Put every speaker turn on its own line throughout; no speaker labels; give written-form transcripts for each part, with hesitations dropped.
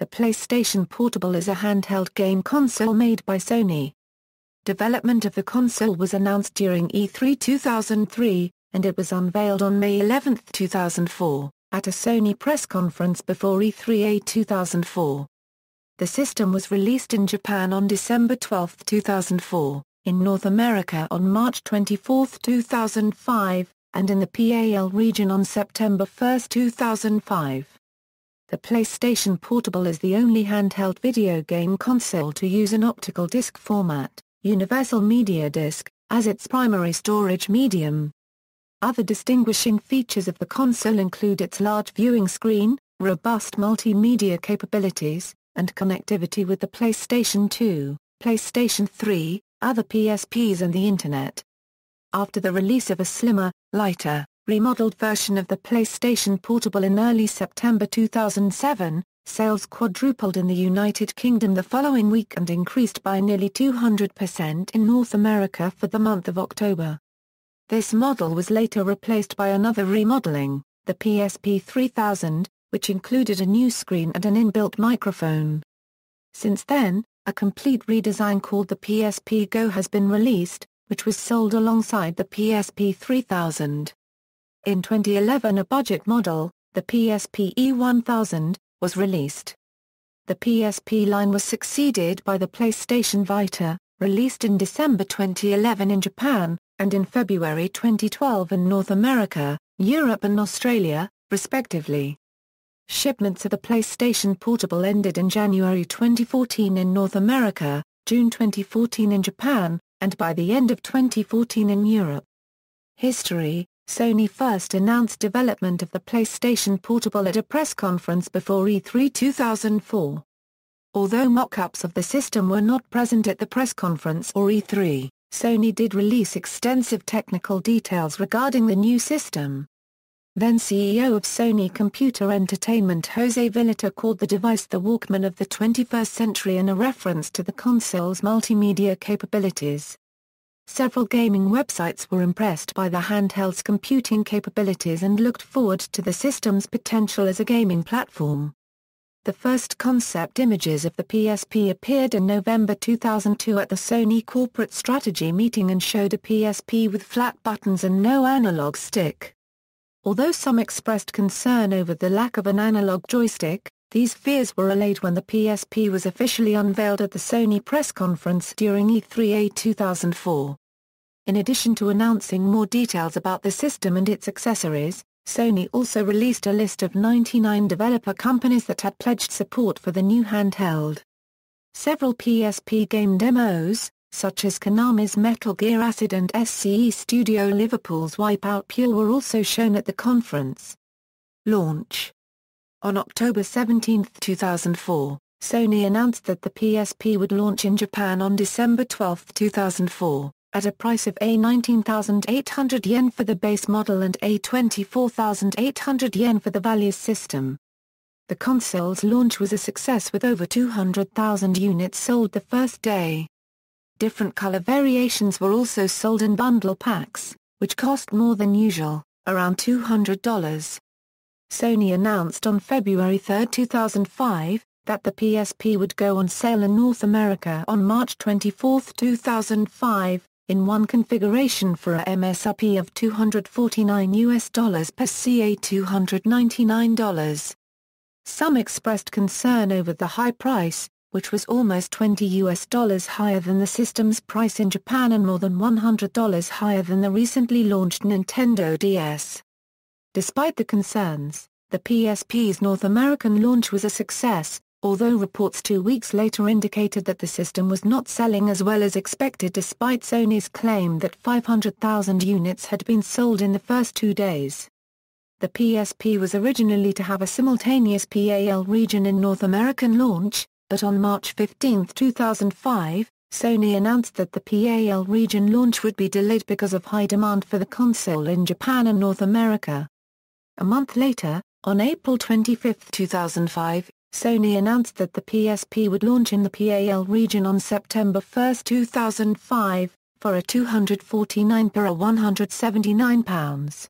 The PlayStation Portable is a handheld game console made by Sony. Development of the console was announced during E3 2003, and it was unveiled on May 11, 2004, at a Sony press conference before E3 2004. The system was released in Japan on December 12, 2004, in North America on March 24, 2005, and in the PAL region on September 1, 2005. The PlayStation Portable is the only handheld video game console to use an optical disc format, Universal Media Disc, as its primary storage medium. Other distinguishing features of the console include its large viewing screen, robust multimedia capabilities, and connectivity with the PlayStation 2, PlayStation 3, other PSPs and the Internet. After the release of a slimmer, lighter, remodeled version of the PlayStation Portable in early September 2007, sales quadrupled in the United Kingdom the following week and increased by nearly 200% in North America for the month of October. This model was later replaced by another remodeling, the PSP 3000, which included a new screen and an inbuilt microphone. Since then, a complete redesign called the PSP Go has been released, which was sold alongside the PSP 3000. In 2011 a budget model, the PSP E1000, was released. The PSP line was succeeded by the PlayStation Vita, released in December 2011 in Japan, and in February 2012 in North America, Europe and Australia, respectively. Shipments of the PlayStation Portable ended in January 2014 in North America, June 2014 in Japan, and by the end of 2014 in Europe. History: Sony first announced development of the PlayStation Portable at a press conference before E3 2004. Although mock-ups of the system were not present at the press conference or E3, Sony did release extensive technical details regarding the new system. Then CEO of Sony Computer Entertainment Jose Villota called the device the Walkman of the 21st century in a reference to the console's multimedia capabilities. Several gaming websites were impressed by the handheld's computing capabilities and looked forward to the system's potential as a gaming platform. The first concept images of the PSP appeared in November 2002 at the Sony corporate strategy meeting and showed a PSP with flat buttons and no analog stick. Although some expressed concern over the lack of an analog joystick, these fears were allayed when the PSP was officially unveiled at the Sony press conference during E3 2004. In addition to announcing more details about the system and its accessories, Sony also released a list of 99 developer companies that had pledged support for the new handheld. Several PSP game demos, such as Konami's Metal Gear Acid and SCE Studio Liverpool's Wipeout Pure, were also shown at the conference. Launch. On October 17, 2004, Sony announced that the PSP would launch in Japan on December 12, 2004, at a price of $19,800 for the base model and $24,800 for the value system. The console's launch was a success with over 200,000 units sold the first day. Different color variations were also sold in bundle packs, which cost more than usual, around $200. Sony announced on February 3, 2005, that the PSP would go on sale in North America on March 24, 2005, in one configuration for a MSRP of $249 per CA $299. Some expressed concern over the high price, which was almost $20 higher than the system's price in Japan and more than $100 higher than the recently launched Nintendo DS. Despite the concerns, the PSP's North American launch was a success, although reports 2 weeks later indicated that the system was not selling as well as expected despite Sony's claim that 500,000 units had been sold in the first 2 days. The PSP was originally to have a simultaneous PAL region in North American launch, but on March 15, 2005, Sony announced that the PAL region launch would be delayed because of high demand for the console in Japan and North America. A month later, on April 25, 2005, Sony announced that the PSP would launch in the PAL region on September 1, 2005, for a $249 per £179.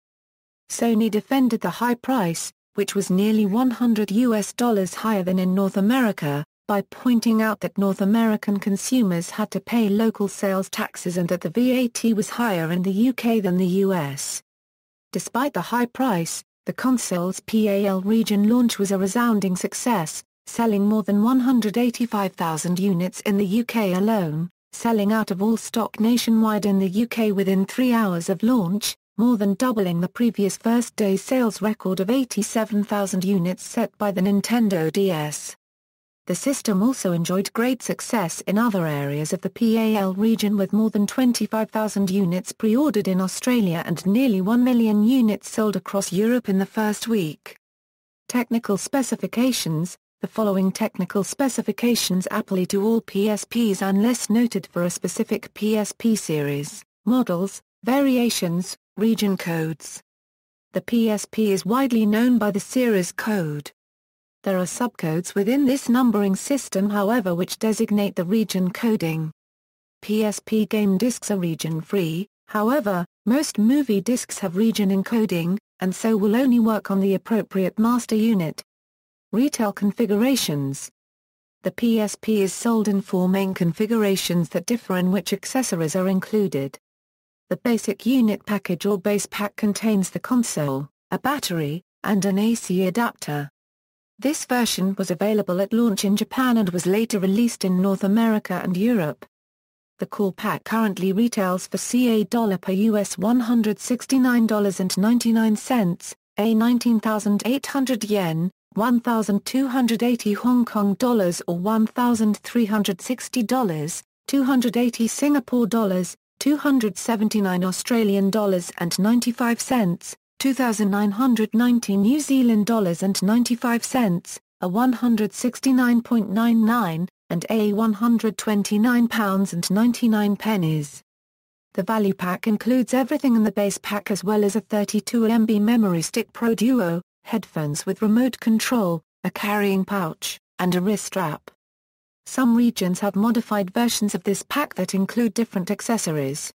Sony defended the high price, which was nearly $100 higher than in North America, by pointing out that North American consumers had to pay local sales taxes and that the VAT was higher in the UK than the US. Despite the high price, the console's PAL region launch was a resounding success, selling more than 185,000 units in the UK alone, selling out of all stock nationwide in the UK within 3 hours of launch, more than doubling the previous first-day sales record of 87,000 units set by the Nintendo DS. The system also enjoyed great success in other areas of the PAL region, with more than 25,000 units pre-ordered in Australia and nearly 1 million units sold across Europe in the first week. Technical specifications. The following technical specifications apply to all PSPs unless noted for a specific PSP series, models, variations, region codes. The PSP is widely known by the series code. There are subcodes within this numbering system, however, which designate the region coding. PSP game discs are region-free, however, most movie discs have region encoding, and so will only work on the appropriate master unit. Retail configurations. The PSP is sold in 4 main configurations that differ in which accessories are included. The basic unit package or base pack contains the console, a battery, and an AC adapter. This version was available at launch in Japan and was later released in North America and Europe. The core pack currently retails for $CA per US $169.99, a 19,800 yen, 1,280 Hong Kong dollars or $1,360, 280 Singapore dollars, 279 Australian dollars and 95 cents. 2,990 New Zealand dollars and 95 cents, a 169.99, and a £129 and 99 pennies. The value pack includes everything in the base pack as well as a 32 MB memory stick Pro Duo, headphones with remote control, a carrying pouch, and a wrist strap. Some regions have modified versions of this pack that include different accessories.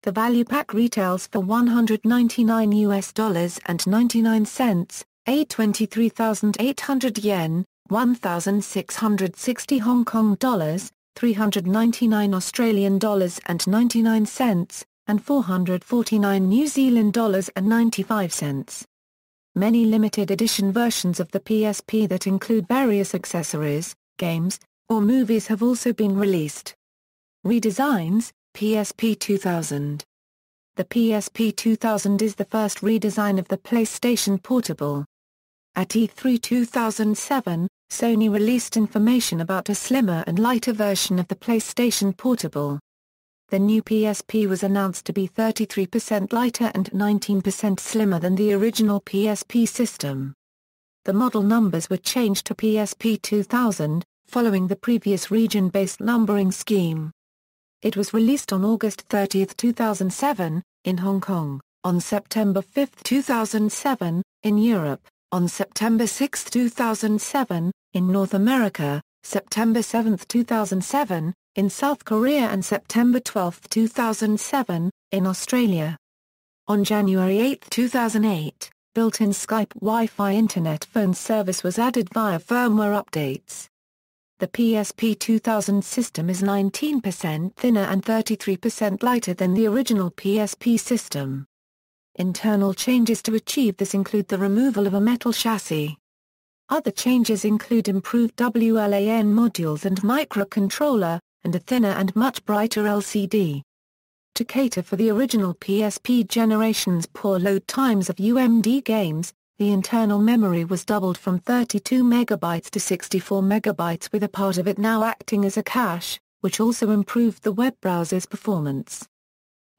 The value pack retails for $199 and 99 cents, a 23,800 yen, 1,660 Hong Kong dollars, 399 Australian dollars and 99 cents, and 449 New Zealand dollars and 95 cents. Many limited edition versions of the PSP that include various accessories, games, or movies have also been released. Redesigns. PSP 2000. The PSP 2000 is the first redesign of the PlayStation Portable. At E3 2007, Sony released information about a slimmer and lighter version of the PlayStation Portable. The new PSP was announced to be 33% lighter and 19% slimmer than the original PSP system. The model numbers were changed to PSP 2000, following the previous region-based numbering scheme. It was released on August 30, 2007, in Hong Kong, on September 5, 2007, in Europe, on September 6, 2007, in North America, September 7, 2007, in South Korea and September 12, 2007, in Australia. On January 8, 2008, built-in Skype Wi-Fi internet phone service was added via firmware updates. The PSP 2000 system is 19% thinner and 33% lighter than the original PSP system. Internal changes to achieve this include the removal of a metal chassis. Other changes include improved WLAN modules and microcontroller, and a thinner and much brighter LCD. To cater for the original PSP generation's poor load times of UMD games, the internal memory was doubled from 32 MB to 64 MB, with a part of it now acting as a cache, which also improved the web browser's performance.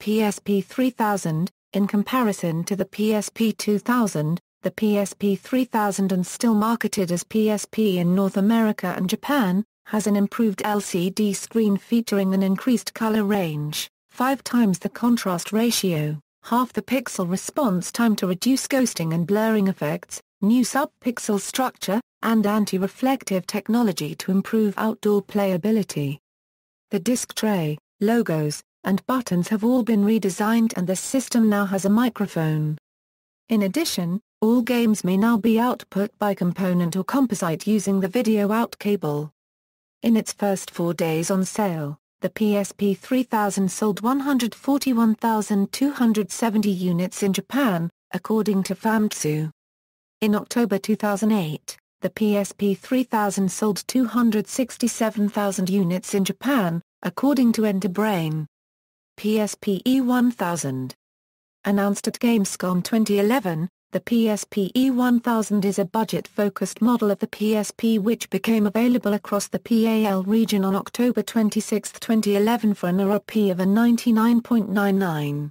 PSP 3000, in comparison to the PSP 2000, the PSP 3000, and still marketed as PSP in North America and Japan, has an improved LCD screen featuring an increased color range, 5 times the contrast ratio, half the pixel response time to reduce ghosting and blurring effects, new sub-pixel structure, and anti-reflective technology to improve outdoor playability. The disc tray, logos, and buttons have all been redesigned, and the system now has a microphone. In addition, All games may now be output by component or composite using the video out cable. In its first 4 days on sale, the PSP 3000 sold 141,270 units in Japan, according to Famitsu. In October 2008, the PSP 3000 sold 267,000 units in Japan, according to Enterbrain. PSP E1000. Announced at Gamescom 2011, the PSP E1000 is a budget-focused model of the PSP which became available across the PAL region on October 26, 2011 for an RRP of $99.99.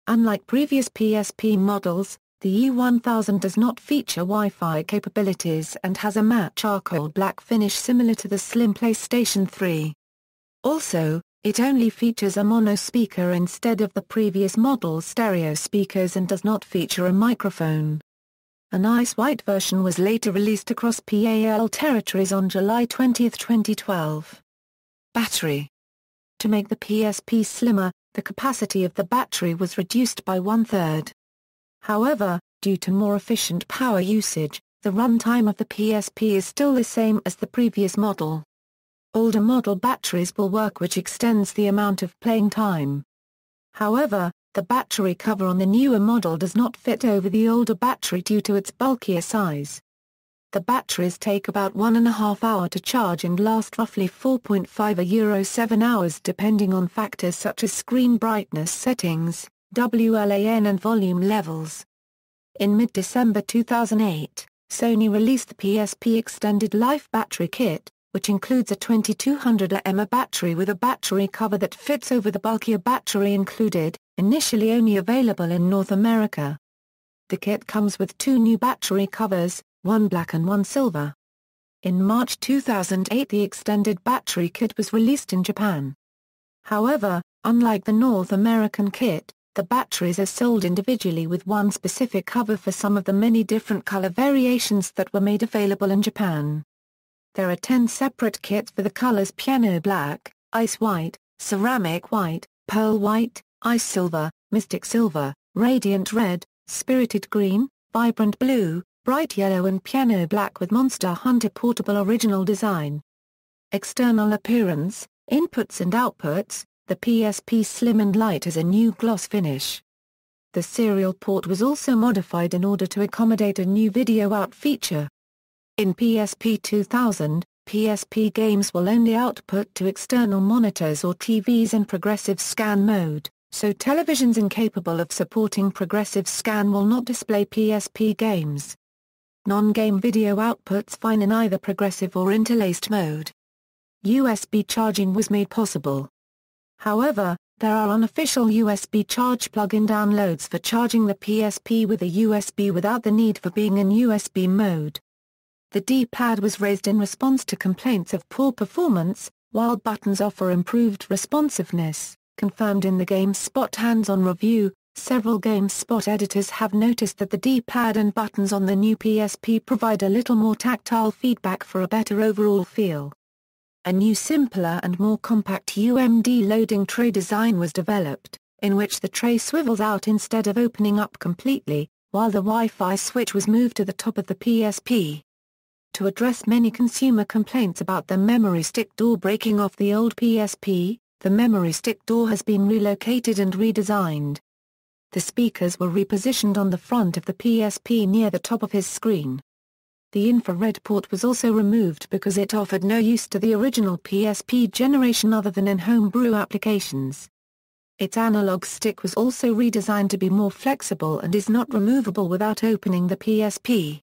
Unlike previous PSP models, the E1000 does not feature Wi-Fi capabilities and has a matte charcoal black finish similar to the slim PlayStation 3. Also, it only features a mono speaker instead of the previous model's stereo speakers and does not feature a microphone. An ice-white version was later released across PAL territories on July 20, 2012. Battery. To make the PSP slimmer, the capacity of the battery was reduced by 1/3. However, due to more efficient power usage, the runtime of the PSP is still the same as the previous model. Older model batteries will work, which extends the amount of playing time. However, the battery cover on the newer model does not fit over the older battery due to its bulkier size. The batteries take about 1.5 hours to charge and last roughly 4.5 to 7 hours depending on factors such as screen brightness settings, WLAN and volume levels. In mid-December 2008, Sony released the PSP Extended Life Battery Kit, which includes a 2200 mAh battery with a battery cover that fits over the bulkier battery included, initially only available in North America. The kit comes with 2 new battery covers, one black and one silver. In March 2008 the extended battery kit was released in Japan. However, unlike the North American kit, the batteries are sold individually with one specific cover for some of the many different color variations that were made available in Japan. There are 10 separate kits for the colors piano black, ice white, ceramic white, pearl white, ice silver, mystic silver, radiant red, spirited green, vibrant blue, bright yellow and piano black with Monster Hunter Portable original design. External appearance, inputs and outputs, the PSP Slim and Light has a new gloss finish. The serial port was also modified in order to accommodate a new video out feature. In PSP 2000, PSP games will only output to external monitors or TVs in progressive scan mode, so televisions incapable of supporting progressive scan will not display PSP games. Non-game video outputs fine in either progressive or interlaced mode. USB charging was made possible. However, there are unofficial USB charge plug-in downloads for charging the PSP with a USB without the need for being in USB mode. The D-pad was raised in response to complaints of poor performance, while buttons offer improved responsiveness, confirmed in the GameSpot hands-on review. Several GameSpot editors have noticed that the D-pad and buttons on the new PSP provide a little more tactile feedback for a better overall feel. A new simpler and more compact UMD loading tray design was developed, in which the tray swivels out instead of opening up completely, while the Wi-Fi switch was moved to the top of the PSP. To address many consumer complaints about the memory stick door breaking off the old PSP, the memory stick door has been relocated and redesigned. The speakers were repositioned on the front of the PSP near the top of his screen. The infrared port was also removed because it offered no use to the original PSP generation other than in homebrew applications. Its analog stick was also redesigned to be more flexible and is not removable without opening the PSP.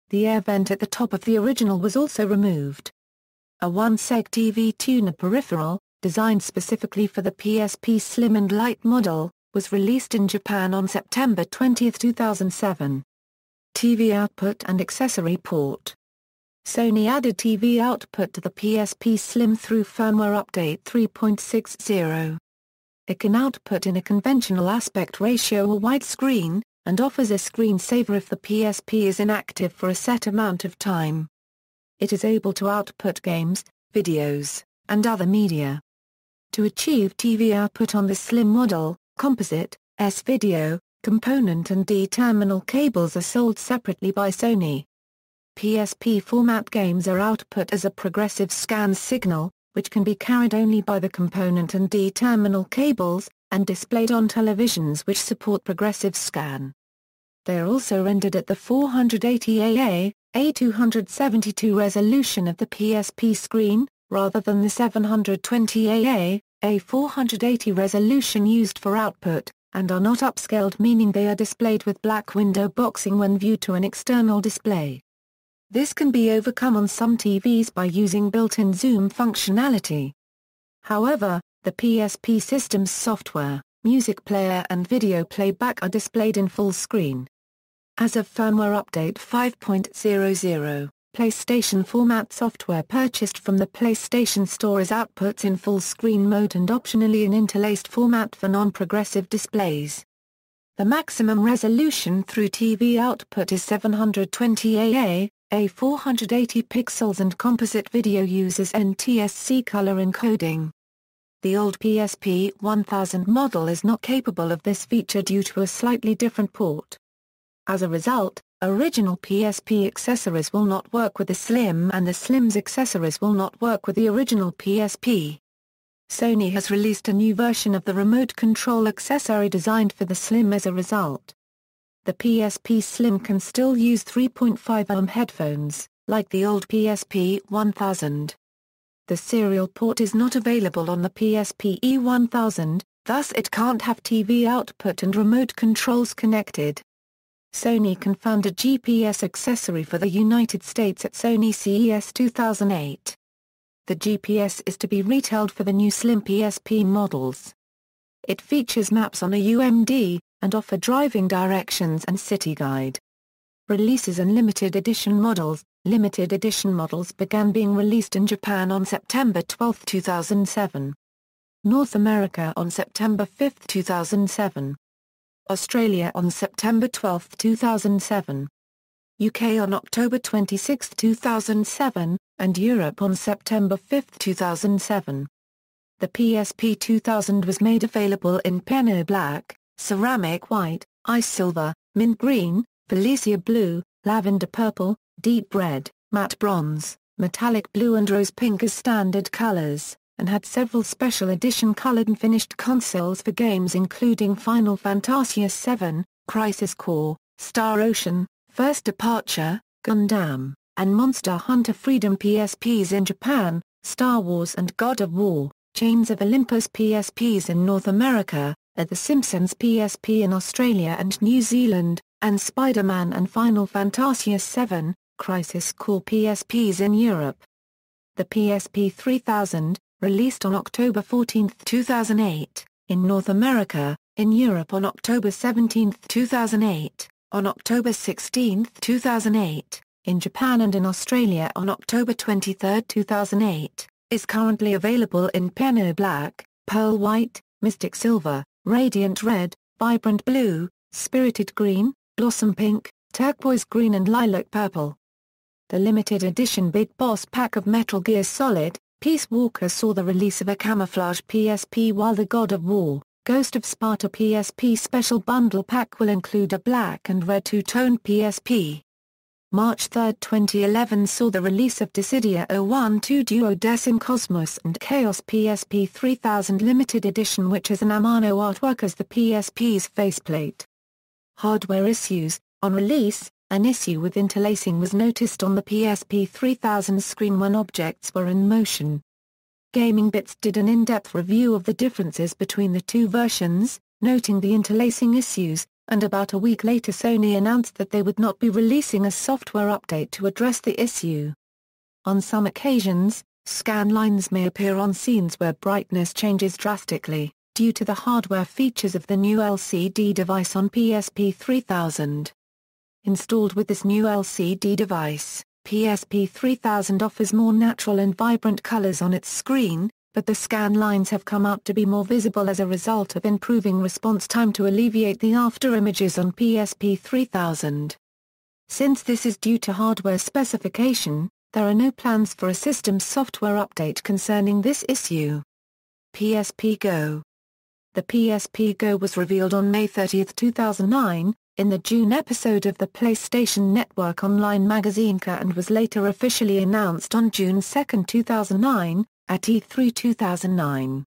The air vent at the top of the original was also removed. A 1-seg TV tuner peripheral, designed specifically for the PSP Slim and Light model, was released in Japan on September 20, 2007. TV output and accessory port. Sony added TV output to the PSP Slim through firmware update 3.60. It can output in a conventional aspect ratio or widescreen, and offers a screensaver if the PSP is inactive for a set amount of time. It is able to output games, videos, and other media. To achieve TV output on the Slim model, composite, S-video, Component and D-terminal cables are sold separately by Sony. PSP format games are output as a progressive scan signal, which can be carried only by the component and D-terminal cables, and displayed on televisions which support progressive scan. They are also rendered at the 480 A272 resolution of the PSP screen, rather than the 720 A480 resolution used for output, and are not upscaled, meaning they are displayed with black window boxing when viewed to an external display. This can be overcome on some TVs by using built-in zoom functionality. However, the PSP system's software, music player and video playback are displayed in full screen. As of firmware update 5.00, PlayStation format software purchased from the PlayStation Store is outputs in full screen mode and optionally in interlaced format for non-progressive displays. The maximum resolution through TV output is 720 A480 pixels and composite video uses NTSC color encoding. The old PSP 1000 model is not capable of this feature due to a slightly different port. As a result, original PSP accessories will not work with the Slim and the Slim's accessories will not work with the original PSP. Sony has released a new version of the remote control accessory designed for the Slim as a result. The PSP Slim can still use 3.5 ohm headphones, like the old PSP 1000. The serial port is not available on the PSP E1000, thus it can't have TV output and remote controls connected. Sony confirmed a GPS accessory for the United States at Sony CES 2008. The GPS is to be retailed for the new Slim PSP models. It features maps on a UMD, and offer driving directions and city guide. Releases and limited edition models. Limited edition models began being released in Japan on September 12, 2007. North America on September 5, 2007. Australia on September 12, 2007. UK on October 26, 2007, and Europe on September 5, 2007. The PSP 2000 was made available in piano black, ceramic white, ice silver, mint green, Felicia blue, lavender purple, deep red, matte bronze, metallic blue and rose pink as standard colors, and had several special edition colored and finished consoles for games including Final Fantasy VII, Crisis Core, Star Ocean, First Departure, Gundam, and Monster Hunter Freedom PSPs in Japan, Star Wars and God of War, Chains of Olympus PSPs in North America, The Simpsons PSP in Australia and New Zealand, and Spider-Man and Final Fantasy VII, Crisis Core PSPs in Europe. The PSP 3000, released on October 14, 2008, in North America, in Europe on October 17, 2008, on October 16, 2008, in Japan and in Australia on October 23, 2008, is currently available in piano black, pearl white, mystic silver, radiant red, vibrant blue, spirited green, blossom pink, turquoise green and lilac purple. The limited edition Big Boss pack of Metal Gear Solid, Peace Walker saw the release of a camouflage PSP, while the God of War, Ghost of Sparta PSP Special Bundle Pack will include a black and red two-toned PSP. March 3, 2011 saw the release of Dissidia 012 Duodecim Cosmos and Chaos PSP 3000 Limited Edition, which has an Amano artwork as the PSP's faceplate. Hardware issues. On release, an issue with interlacing was noticed on the PSP 3000 screen when objects were in motion. Gaming Bits did an in-depth review of the differences between the two versions, noting the interlacing issues, and about a week later Sony announced that they would not be releasing a software update to address the issue. On some occasions, scan lines may appear on scenes where brightness changes drastically, due to the hardware features of the new LCD device on PSP 3000. Installed with this new LCD device, PSP 3000 offers more natural and vibrant colors on its screen, but the scan lines have come out to be more visible as a result of improving response time to alleviate the afterimages on PSP 3000. Since this is due to hardware specification, there are no plans for a system software update concerning this issue. PSP Go. The PSP Go was revealed on May 30, 2009, in the June episode of the PlayStation Network online magazine Ka, and was later officially announced on June 2, 2009, at E3 2009.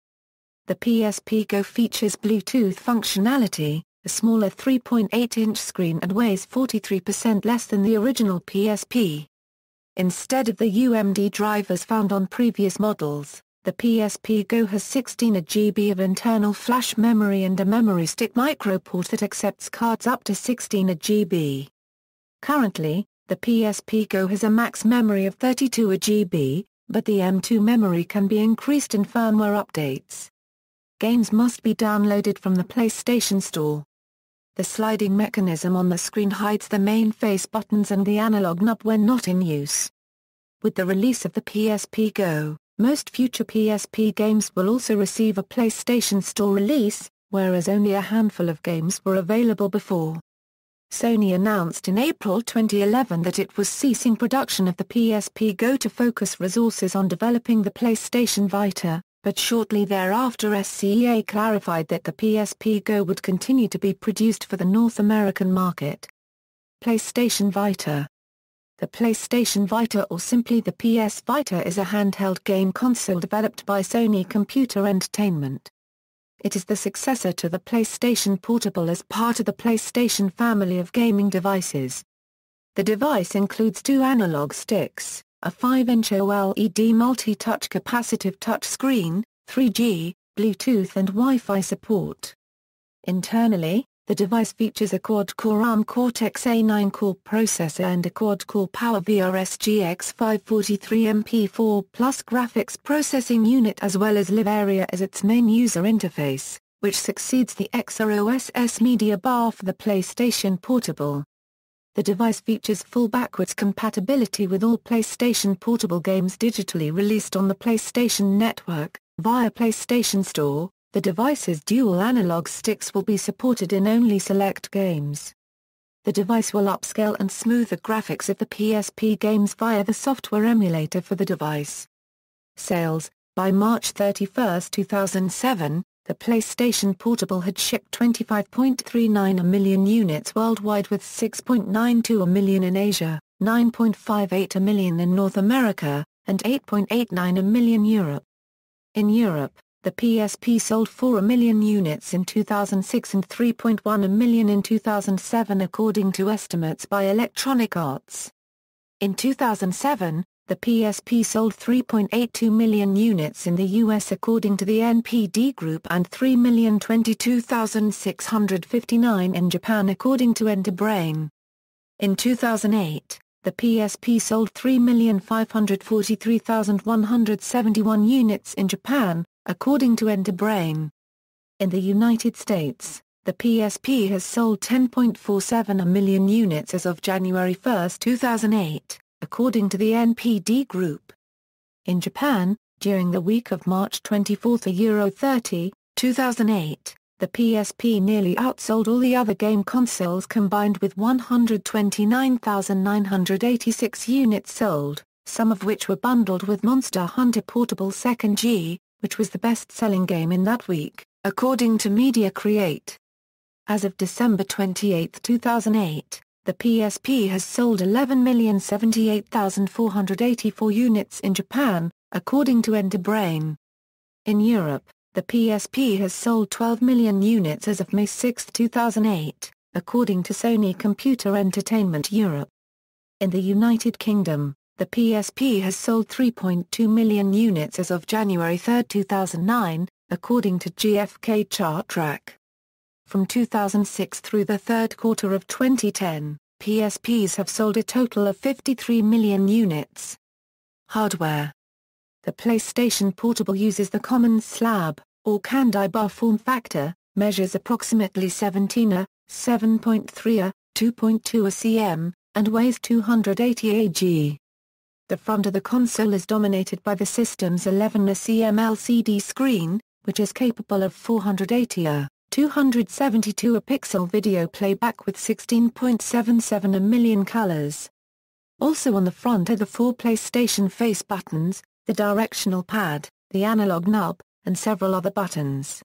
The PSP Go features Bluetooth functionality, a smaller 3.8-inch screen, and weighs 43% less than the original PSP. Instead of the UMD drivers found on previous models, the PSP Go has 16 GB of internal flash memory and a memory stick microport that accepts cards up to 16 GB. Currently, the PSP Go has a max memory of 32 GB, but the M2 memory can be increased in firmware updates. Games must be downloaded from the PlayStation Store. The sliding mechanism on the screen hides the main face buttons and the analog knob when not in use. With the release of the PSP Go, most future PSP games will also receive a PlayStation Store release, whereas only a handful of games were available before. Sony announced in April 2011 that it was ceasing production of the PSP Go to focus resources on developing the PlayStation Vita, but shortly thereafter SCEA clarified that the PSP Go would continue to be produced for the North American market. PlayStation Vita. The PlayStation Vita, or simply the PS Vita, is a handheld game console developed by Sony Computer Entertainment. It is the successor to the PlayStation Portable as part of the PlayStation family of gaming devices. The device includes 2 analog sticks, a 5-inch OLED multi-touch capacitive touchscreen, 3G, Bluetooth and Wi-Fi support. Internally, the device features a quad-core ARM Cortex-A9 core processor and a quad-core PowerVR GX 543 MP4 Plus graphics processing unit, as well as LiveArea as its main user interface, which succeeds the XROSS media bar for the PlayStation Portable. The device features full backwards compatibility with all PlayStation Portable games digitally released on the PlayStation Network. Via PlayStation Store, the device's dual analog sticks will be supported in only select games. The device will upscale and smooth the graphics of the PSP games via the software emulator for the device. Sales. By March 31, 2007, the PlayStation Portable had shipped 25.39 million units worldwide, with 6.92 million in Asia, 9.58 million in North America, and 8.89 million in Europe. In Europe, the PSP sold 4 million units in 2006 and 3.1 million in 2007 according to estimates by Electronic Arts. In 2007, the PSP sold 3.82 million units in the US according to the NPD Group and 3,022,659 in Japan according to Enterbrain. In 2008, the PSP sold 3,543,171 units in Japan, according to Enterbrain. In the United States, the PSP has sold 10.47 million units as of January 1, 2008, according to the NPD Group. In Japan, during the week of March 24, 2008, the PSP nearly outsold all the other game consoles combined, with 129,986 units sold, some of which were bundled with Monster Hunter Portable 2nd G, which was the best-selling game in that week, according to Media Create. As of December 28, 2008, the PSP has sold 11,078,484 units in Japan, according to Enterbrain. In Europe, the PSP has sold 12 million units as of May 6, 2008, according to Sony Computer Entertainment Europe. In the United Kingdom, the PSP has sold 3.2 million units as of January 3, 2009, according to GfK Chart Track. From 2006 through the third quarter of 2010, PSPs have sold a total of 53 million units. Hardware. The PlayStation Portable uses the common slab, or candy bar form factor, measures approximately 17 7.3 2.2 cm, and weighs 280 ag. The front of the console is dominated by the system's 11 cm LCD screen, which is capable of 480 272 pixel video playback with 16.77 million colors. Also on the front are the 4 PlayStation face buttons, the directional pad, the analog knob, and several other buttons.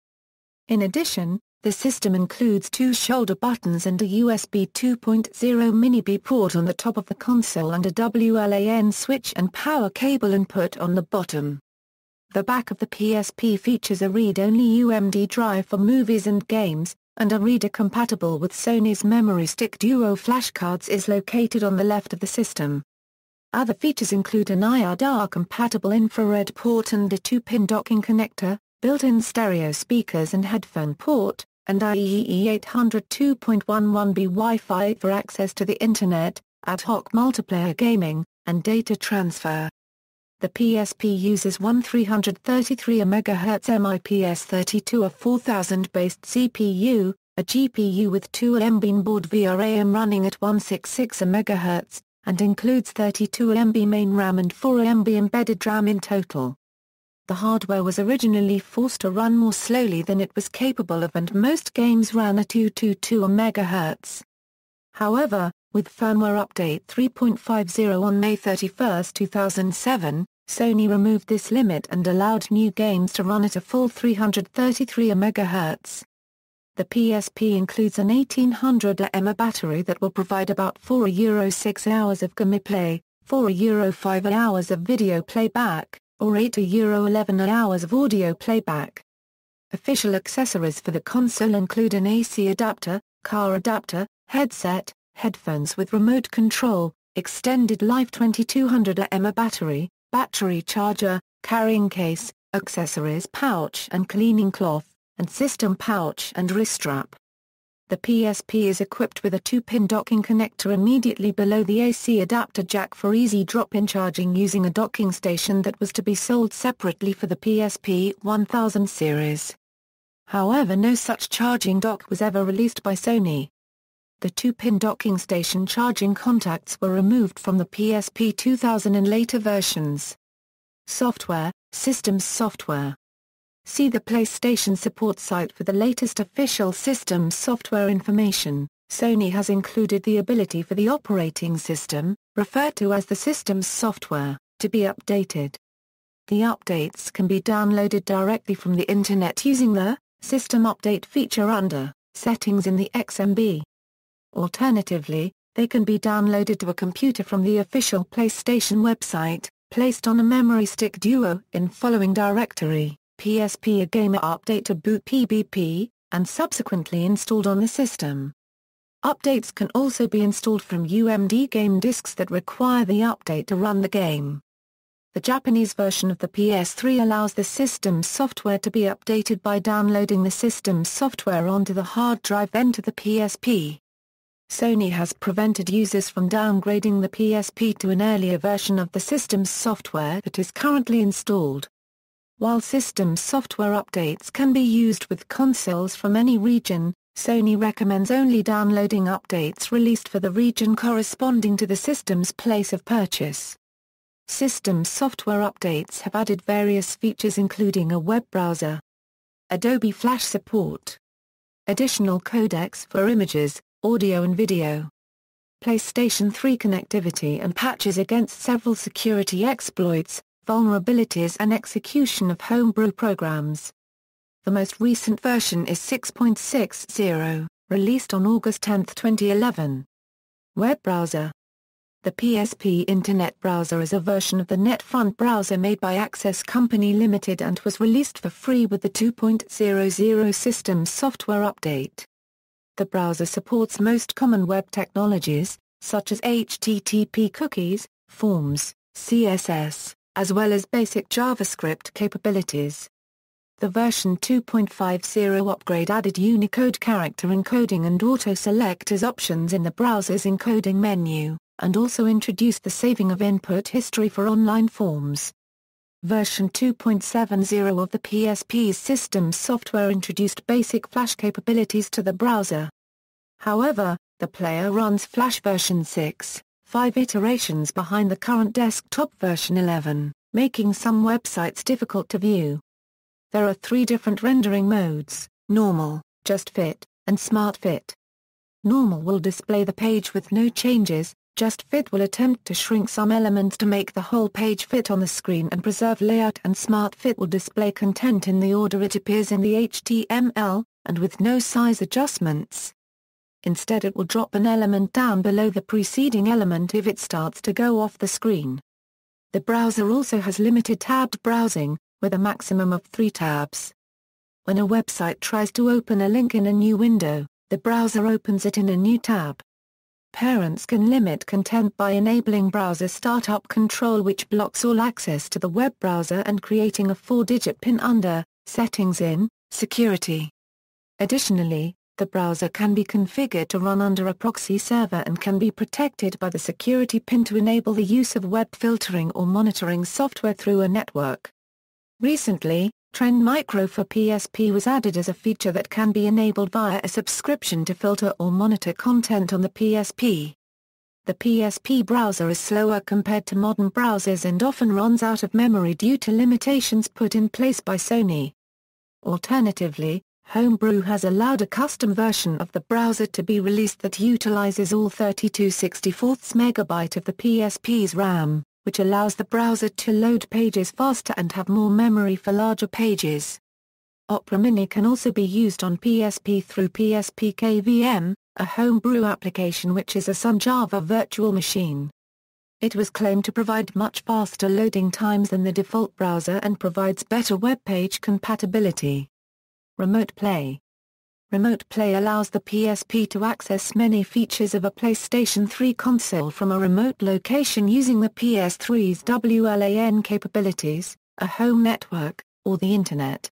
In addition, the system includes 2 shoulder buttons and a USB 2.0 mini-B port on the top of the console and a WLAN switch and power cable input on the bottom. The back of the PSP features a read-only UMD drive for movies and games, and a reader compatible with Sony's Memory Stick Duo flashcards is located on the left of the system. Other features include an IR-compatible infrared port and a 2-pin docking connector, built-in stereo speakers and headphone port, and IEEE 800 2.11b Wi-Fi for access to the Internet, ad hoc multiplayer gaming, and data transfer. The PSP uses one 333 MHz MIPS32 of 4000-based CPU, a GPU with 2 MB board VRAM running at 166 MHz, and includes 32 MB main RAM and 4 MB embedded RAM in total. The hardware was originally forced to run more slowly than it was capable of, and most games ran at 222 MHz. However, with firmware update 3.50 on May 31, 2007, Sony removed this limit and allowed new games to run at a full 333 MHz. The PSP includes an 1800 mAh battery that will provide about €4.06 hours of gameplay, €4.05 hours of video playback, or €8.11 hours of audio playback. Official accessories for the console include an AC adapter, car adapter, headset, headphones with remote control, extended life 2200 mAh battery charger, carrying case, accessories pouch and cleaning cloth, and system pouch and wrist strap. The PSP is equipped with a 2-pin docking connector immediately below the AC adapter jack for easy drop-in charging using a docking station that was to be sold separately for the PSP 1000 series. However, no such charging dock was ever released by Sony. The 2-pin docking station charging contacts were removed from the PSP 2000 and later versions. Software, Systems Software. See the PlayStation support site for the latest official systems software information. Sony has included the ability for the operating system, referred to as the system's software, to be updated. The updates can be downloaded directly from the Internet using the System Update feature under Settings in the XMB. Alternatively, they can be downloaded to a computer from the official PlayStation website, placed on a Memory Stick Duo in following directory, PSP A Gamer Update to boot PBP, and subsequently installed on the system. Updates can also be installed from UMD game disks that require the update to run the game. The Japanese version of the PS3 allows the system's software to be updated by downloading the system's software onto the hard drive then to the PSP. Sony has prevented users from downgrading the PSP to an earlier version of the system's software that is currently installed. While system software updates can be used with consoles from any region, Sony recommends only downloading updates released for the region corresponding to the system's place of purchase. System software updates have added various features including a web browser, Adobe Flash support, additional codecs for images, audio and video, PlayStation 3 connectivity and patches against several security exploits, vulnerabilities and execution of homebrew programs. The most recent version is 6.60, released on August 10, 2011. Web browser. The PSP Internet Browser is a version of the NetFront browser made by Access Company Limited and was released for free with the 2.00 system software update. The browser supports most common web technologies, such as HTTP cookies, forms, CSS, as well as basic JavaScript capabilities. The version 2.50 upgrade added Unicode character encoding and auto-select as options in the browser's encoding menu, and also introduced the saving of input history for online forms. Version 2.70 of the PSP's system software introduced basic Flash capabilities to the browser. However, the player runs Flash version 6, 5 iterations behind the current desktop version 11, making some websites difficult to view. There are 3 different rendering modes: Normal, Just Fit, and Smart Fit. Normal will display the page with no changes, JustFit will attempt to shrink some elements to make the whole page fit on the screen and preserve layout, and SmartFit will display content in the order it appears in the HTML, and with no size adjustments. Instead, it will drop an element down below the preceding element if it starts to go off the screen. The browser also has limited tabbed browsing, with a maximum of 3 tabs. When a website tries to open a link in a new window, the browser opens it in a new tab. Parents can limit content by enabling browser startup control, which blocks all access to the web browser, and creating a 4-digit PIN under Settings in Security. Additionally, the browser can be configured to run under a proxy server and can be protected by the security PIN to enable the use of web filtering or monitoring software through a network. Recently, Trend Micro for PSP was added as a feature that can be enabled via a subscription to filter or monitor content on the PSP. The PSP browser is slower compared to modern browsers and often runs out of memory due to limitations put in place by Sony. Alternatively, Homebrew has allowed a custom version of the browser to be released that utilizes all 32/64 MB of the PSP's RAM, which allows the browser to load pages faster and have more memory for larger pages. Opera Mini can also be used on PSP through PSP-KVM, a homebrew application which is a Sun Java virtual machine. It was claimed to provide much faster loading times than the default browser and provides better web page compatibility. Remote Play. Remote Play allows the PSP to access many features of a PlayStation 3 console from a remote location using the PS3's WLAN capabilities, a home network, or the Internet.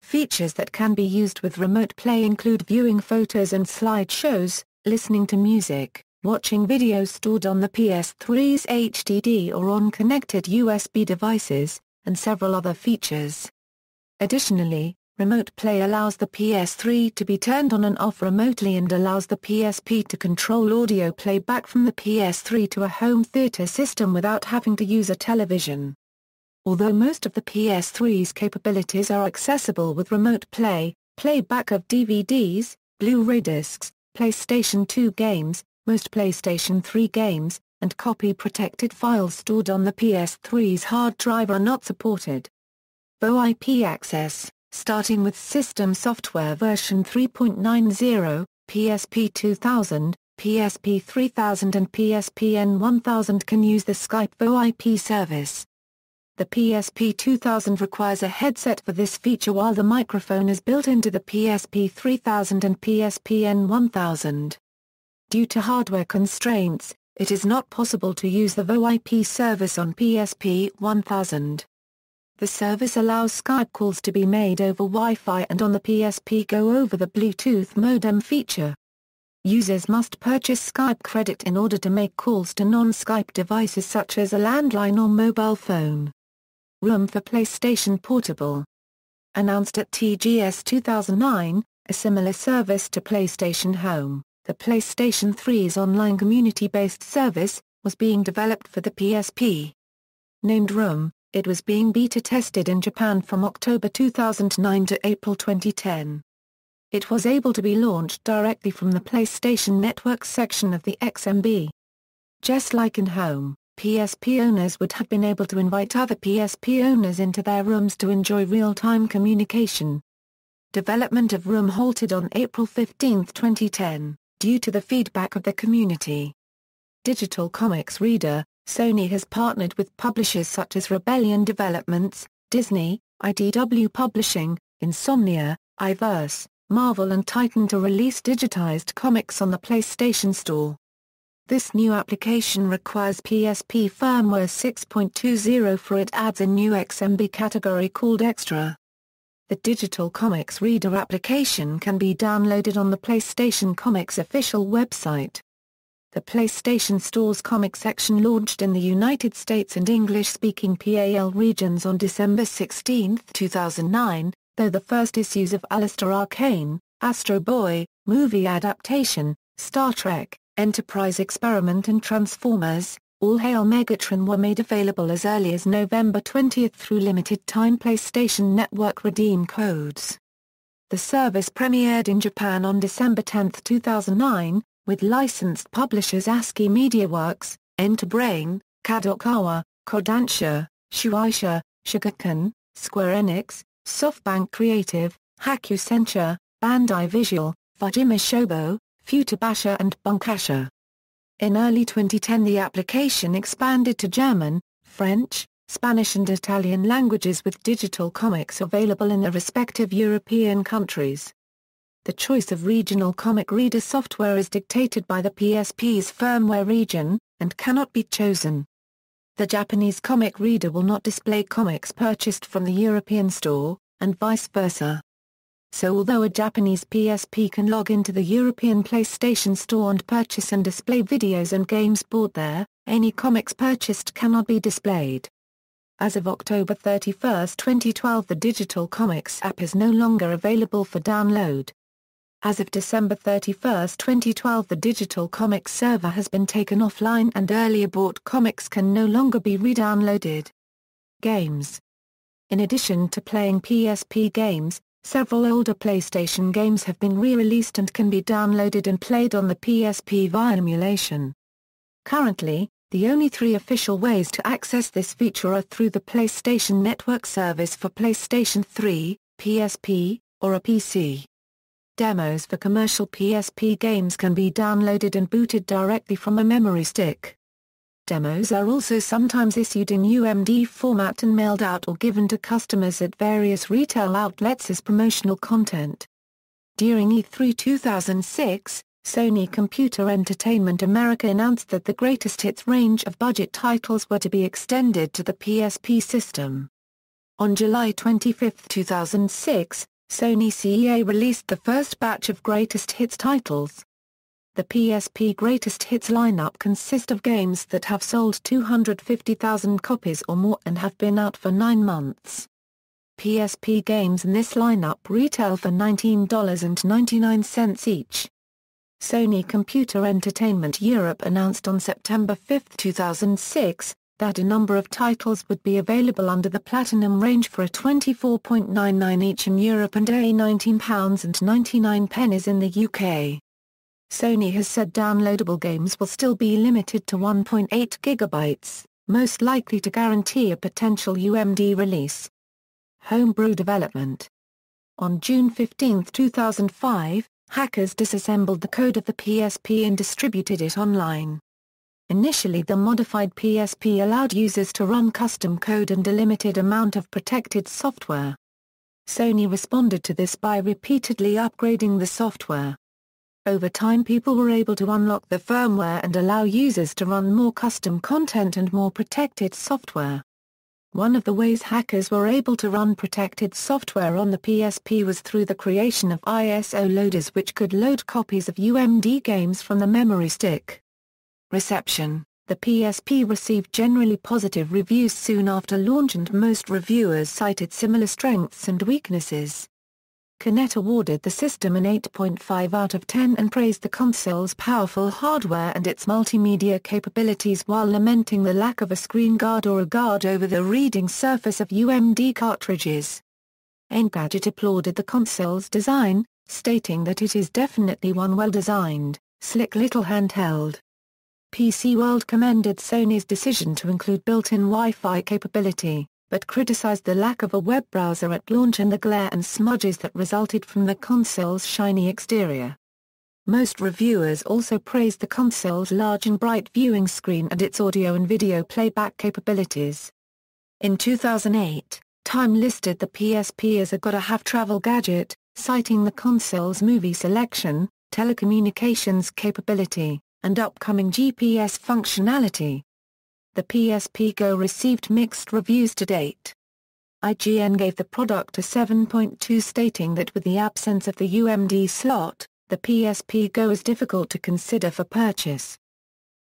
Features that can be used with Remote Play include viewing photos and slideshows, listening to music, watching videos stored on the PS3's HDD or on connected USB devices, and several other features. Additionally, Remote Play allows the PS3 to be turned on and off remotely and allows the PSP to control audio playback from the PS3 to a home theater system without having to use a television. Although most of the PS3's capabilities are accessible with Remote Play, playback of DVDs, Blu-ray discs, PlayStation 2 games, most PlayStation 3 games, and copy-protected files stored on the PS3's hard drive are not supported. VoIP access. Starting with System Software version 3.90, PSP 2000, PSP 3000 and PSPN 1000 can use the Skype VoIP service. The PSP 2000 requires a headset for this feature, while the microphone is built into the PSP 3000 and PSPN 1000. Due to hardware constraints, it is not possible to use the VoIP service on PSP 1000. The service allows Skype calls to be made over Wi-Fi and on the PSP go over the Bluetooth modem feature. Users must purchase Skype credit in order to make calls to non-Skype devices such as a landline or mobile phone. Room for PlayStation Portable. Announced at TGS 2009, a similar service to PlayStation Home, the PlayStation 3's online community-based service, was being developed for the PSP. Named Room, it was being beta-tested in Japan from October 2009 to April 2010. It was able to be launched directly from the PlayStation Network section of the XMB. Just like in Home, PSP owners would have been able to invite other PSP owners into their rooms to enjoy real-time communication. Development of Room halted on April 15, 2010, due to the feedback of the community. Digital Comics Reader. Sony has partnered with publishers such as Rebellion Developments, Disney, IDW Publishing, Insomnia, iVerse, Marvel and Titan to release digitized comics on the PlayStation Store. This new application requires PSP firmware 6.20 for it adds a new XMB category called Extra. The Digital Comics Reader application can be downloaded on the PlayStation Comics official website. The PlayStation Store's comic section launched in the United States and English-speaking PAL regions on December 16, 2009, though the first issues of Alistair Arcane, Astro Boy, movie adaptation, Star Trek, Enterprise Experiment and Transformers, All Hail Megatron were made available as early as November 20 through limited-time PlayStation Network redeem codes. The service premiered in Japan on December 10, 2009, with licensed publishers ASCII MediaWorks, Enterbrain, Kadokawa, Kodansha, Shueisha, Shogakukan, Square Enix, SoftBank Creative, Hakusensha, Bandai Visual, Fujimi Shobo, Futabasha and Bunkasha. In early 2010 the application expanded to German, French, Spanish and Italian languages with digital comics available in the respective European countries. The choice of regional comic reader software is dictated by the PSP's firmware region, and cannot be chosen. The Japanese comic reader will not display comics purchased from the European store, and vice versa. So although a Japanese PSP can log into the European PlayStation store and purchase and display videos and games bought there, any comics purchased cannot be displayed. As of October 31, 2012 the Digital Comics app is no longer available for download. As of December 31, 2012 the Digital Comics server has been taken offline and earlier bought comics can no longer be re-downloaded. Games. In addition to playing PSP games, several older PlayStation games have been re-released and can be downloaded and played on the PSP via emulation. Currently, the only 3 official ways to access this feature are through the PlayStation Network service for PlayStation 3, PSP, or a PC. Demos for commercial PSP games can be downloaded and booted directly from a memory stick. Demos are also sometimes issued in UMD format and mailed out or given to customers at various retail outlets as promotional content. During E3 2006, Sony Computer Entertainment America announced that the greatest hits range of budget titles were to be extended to the PSP system. On July 25, 2006, Sony CEA released the first batch of greatest hits titles. The PSP greatest hits lineup consists of games that have sold 250,000 copies or more and have been out for 9 months. PSP games in this lineup retail for $19.99 each. Sony Computer Entertainment Europe announced on September 5, 2006, that a number of titles would be available under the Platinum range for a £24.99 each in Europe and £19.99 in the UK. Sony has said downloadable games will still be limited to 1.8 GB, most likely to guarantee a potential UMD release. Homebrew development. On June 15, 2005, hackers disassembled the code of the PSP and distributed it online. Initially the modified PSP allowed users to run custom code and a limited amount of protected software. Sony responded to this by repeatedly upgrading the software. Over time people were able to unlock the firmware and allow users to run more custom content and more protected software. One of the ways hackers were able to run protected software on the PSP was through the creation of ISO loaders which could load copies of UMD games from the memory stick. Reception. The PSP received generally positive reviews soon after launch and most reviewers cited similar strengths and weaknesses. Canet awarded the system an 8.5 out of 10 and praised the console's powerful hardware and its multimedia capabilities while lamenting the lack of a screen guard or a guard over the reading surface of UMD cartridges. Engadget applauded the console's design, stating that it is definitely one well-designed, slick little handheld. PC World commended Sony's decision to include built-in Wi-Fi capability, but criticized the lack of a web browser at launch and the glare and smudges that resulted from the console's shiny exterior. Most reviewers also praised the console's large and bright viewing screen and its audio and video playback capabilities. In 2008, Time listed the PSP as a gotta-have travel gadget, citing the console's movie selection, telecommunications capability, and upcoming GPS functionality. The PSP Go received mixed reviews to date. IGN gave the product a 7.2 stating that with the absence of the UMD slot, the PSP Go is difficult to consider for purchase.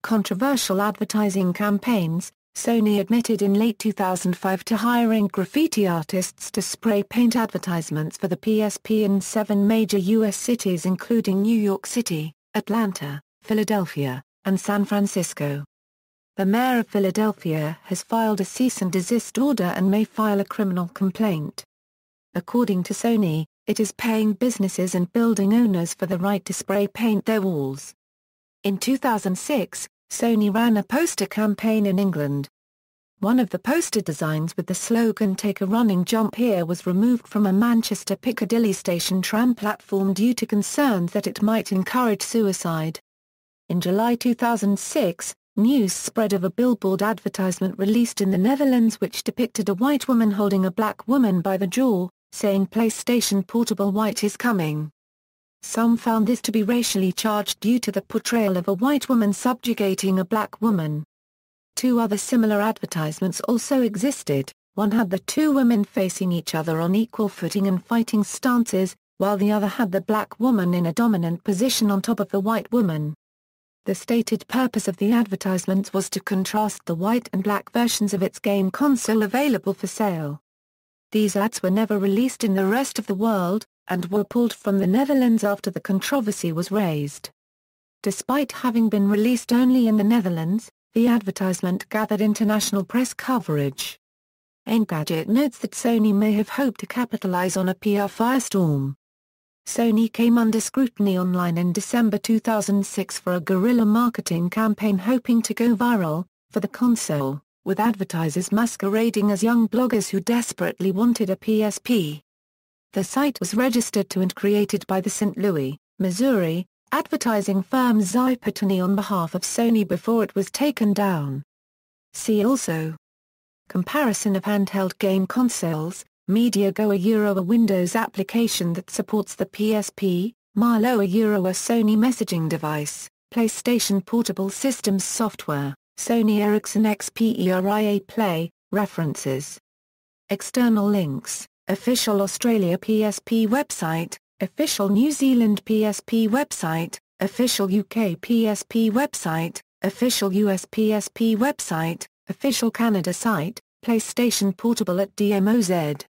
Controversial advertising campaigns. Sony admitted in late 2005 to hiring graffiti artists to spray paint advertisements for the PSP in 7 major U.S. cities including New York City, Atlanta, Philadelphia, and San Francisco. The mayor of Philadelphia has filed a cease and desist order and may file a criminal complaint. According to Sony, it is paying businesses and building owners for the right to spray paint their walls. In 2006, Sony ran a poster campaign in England. One of the poster designs with the slogan "Take a running jump here" was removed from a Manchester Piccadilly station tram platform due to concerns that it might encourage suicide. In July 2006, news spread of a billboard advertisement released in the Netherlands which depicted a white woman holding a black woman by the jaw, saying PlayStation Portable White is coming. Some found this to be racially charged due to the portrayal of a white woman subjugating a black woman. Two other similar advertisements also existed. One had the two women facing each other on equal footing and fighting stances, while the other had the black woman in a dominant position on top of the white woman. The stated purpose of the advertisements was to contrast the white and black versions of its game console available for sale. These ads were never released in the rest of the world, and were pulled from the Netherlands after the controversy was raised. Despite having been released only in the Netherlands, the advertisement gathered international press coverage. Engadget notes that Sony may have hoped to capitalize on a PR firestorm. Sony came under scrutiny online in December 2006 for a guerrilla marketing campaign hoping to go viral, for the console, with advertisers masquerading as young bloggers who desperately wanted a PSP. The site was registered to and created by the St. Louis, Missouri, advertising firm Zypertony on behalf of Sony before it was taken down. See also: comparison of handheld game consoles, MediaGo a Windows application that supports the PSP, Marlo a Sony messaging device, PlayStation Portable Systems software, Sony Ericsson Xperia Play, references. External links: official Australia PSP website, official New Zealand PSP website, official UK PSP website, official US PSP website, official Canada site, PlayStation Portable at DMOZ.